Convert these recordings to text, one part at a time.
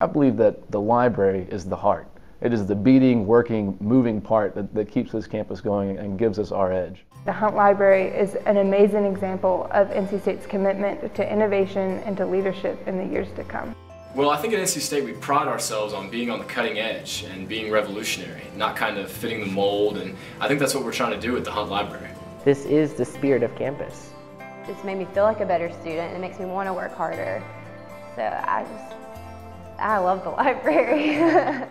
I believe that the library is the heart. It is the beating, working, moving part that keeps this campus going and gives us our edge. The Hunt Library is an amazing example of NC State's commitment to innovation and to leadership in the years to come. Well, I think at NC State we pride ourselves on being on the cutting edge and being revolutionary, not kind of fitting the mold, and I think that's what we're trying to do at the Hunt Library. This is the spirit of campus. It's made me feel like a better student and it makes me want to work harder. So I love the library.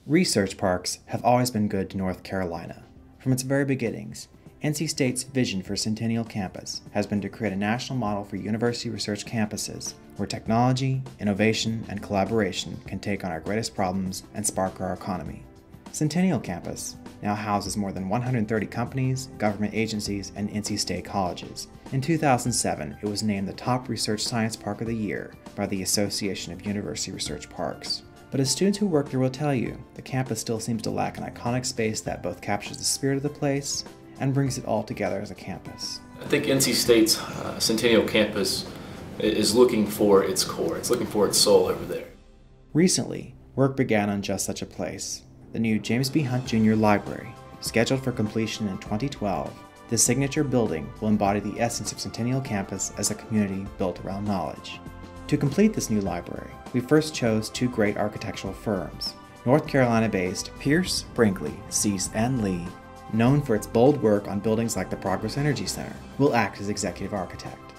Research parks have always been good to North Carolina. From its very beginnings, NC State's vision for Centennial Campus has been to create a national model for university research campuses where technology, innovation, and collaboration can take on our greatest problems and spark our economy. Centennial Campus now houses more than 130 companies, government agencies, and NC State colleges. In 2007, it was named the top research science park of the year by the Association of University Research Parks. But as students who work there will tell you, the campus still seems to lack an iconic space that both captures the spirit of the place and brings it all together as a campus. I think NC State's Centennial Campus is looking for its core. It's looking for its soul over there. Recently, work began on just such a place. The new James B. Hunt Jr. Library, scheduled for completion in 2012, this signature building will embody the essence of Centennial Campus as a community built around knowledge. To complete this new library, we first chose two great architectural firms. North Carolina-based Pierce, Brinkley, Cease, and Lee, known for its bold work on buildings like the Progress Energy Center, will act as executive architect.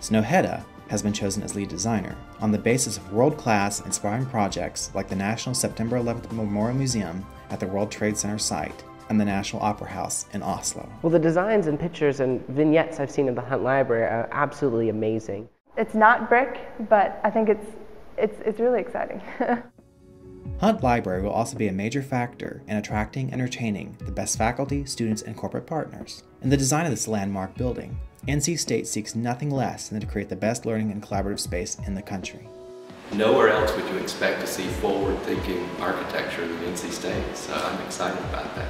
Snøhetta has been chosen as lead designer on the basis of world-class inspiring projects like the National September 11th Memorial Museum at the World Trade Center site and the National Opera House in Oslo. Well, the designs and pictures and vignettes I've seen of the Hunt Library are absolutely amazing. It's not brick, but I think it's really exciting. Hunt Library will also be a major factor in attracting and retaining the best faculty, students, and corporate partners. In the design of this landmark building, NC State seeks nothing less than to create the best learning and collaborative space in the country. Nowhere else would you expect to see forward-thinking architecture than NC State, so I'm excited about that.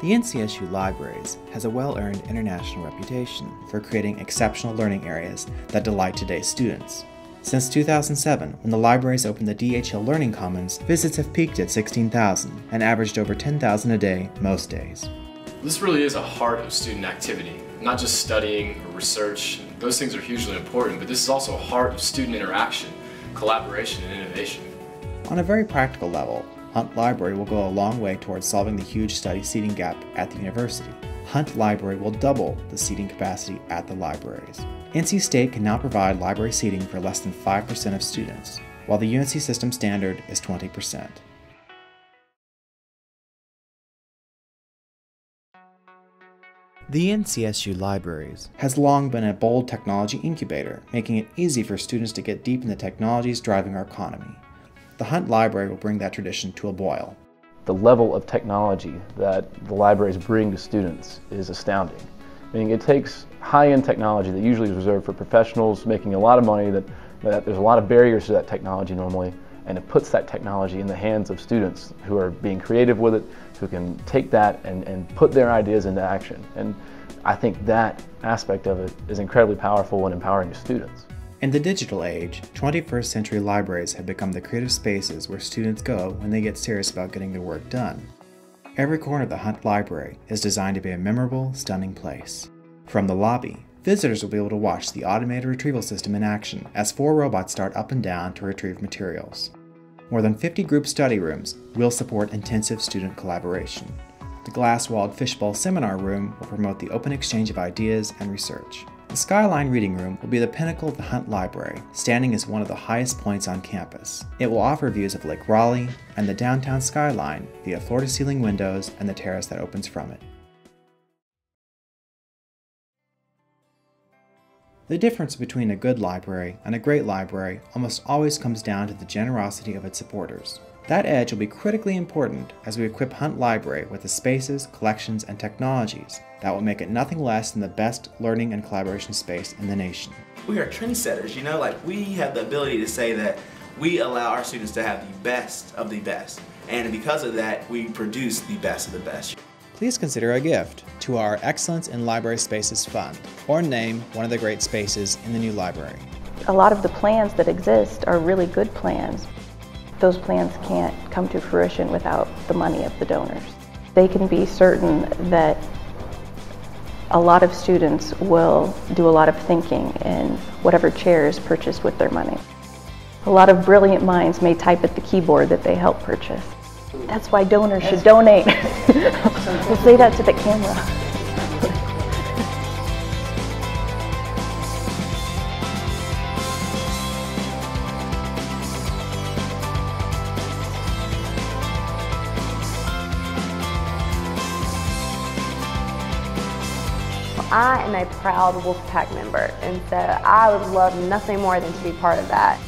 The NCSU Libraries has a well-earned international reputation for creating exceptional learning areas that delight today's students. Since 2007, when the libraries opened the DHL Learning Commons, visits have peaked at 16,000 and averaged over 10,000 a day most days. This really is a heart of student activity, not just studying or research. Those things are hugely important, but this is also a heart of student interaction, collaboration, and innovation. On a very practical level, Hunt Library will go a long way towards solving the huge study seating gap at the university. Hunt Library will double the seating capacity at the libraries. NC State can now provide library seating for less than 5% of students, while the UNC system standard is 20%. The NCSU Libraries has long been a bold technology incubator, making it easy for students to get deep in the technologies driving our economy. The Hunt Library will bring that tradition to a boil. The level of technology that the libraries bring to students is astounding. I mean, it takes high-end technology that usually is reserved for professionals making a lot of money, that there's a lot of barriers to that technology normally, and it puts that technology in the hands of students who are being creative with it, who can take that and put their ideas into action. And I think that aspect of it is incredibly powerful and empowering to students. In the digital age, 21st century libraries have become the creative spaces where students go when they get serious about getting their work done. Every corner of the Hunt Library is designed to be a memorable, stunning place. From the lobby, visitors will be able to watch the automated retrieval system in action as 4 robots dart up and down to retrieve materials. More than 50 group study rooms will support intensive student collaboration. The glass-walled fishbowl seminar room will promote the open exchange of ideas and research. The Skyline Reading Room will be the pinnacle of the Hunt Library, standing as one of the highest points on campus. It will offer views of Lake Raleigh and the downtown skyline via floor-to-ceiling windows and the terrace that opens from it. The difference between a good library and a great library almost always comes down to the generosity of its supporters. That edge will be critically important as we equip Hunt Library with the spaces, collections, and technologies that will make it nothing less than the best learning and collaboration space in the nation. We are trendsetters, you know, like we have the ability to say that we allow our students to have the best of the best. And because of that, we produce the best of the best. Please consider a gift to our Excellence in Library Spaces Fund, or name one of the great spaces in the new library. A lot of the plans that exist are really good plans. Those plans can't come to fruition without the money of the donors. They can be certain that a lot of students will do a lot of thinking in whatever chair is purchased with their money. A lot of brilliant minds may type at the keyboard that they help purchase. That's why donors should donate. We'll say that to the camera. I am a proud Wolfpack member, and so I would love nothing more than to be part of that.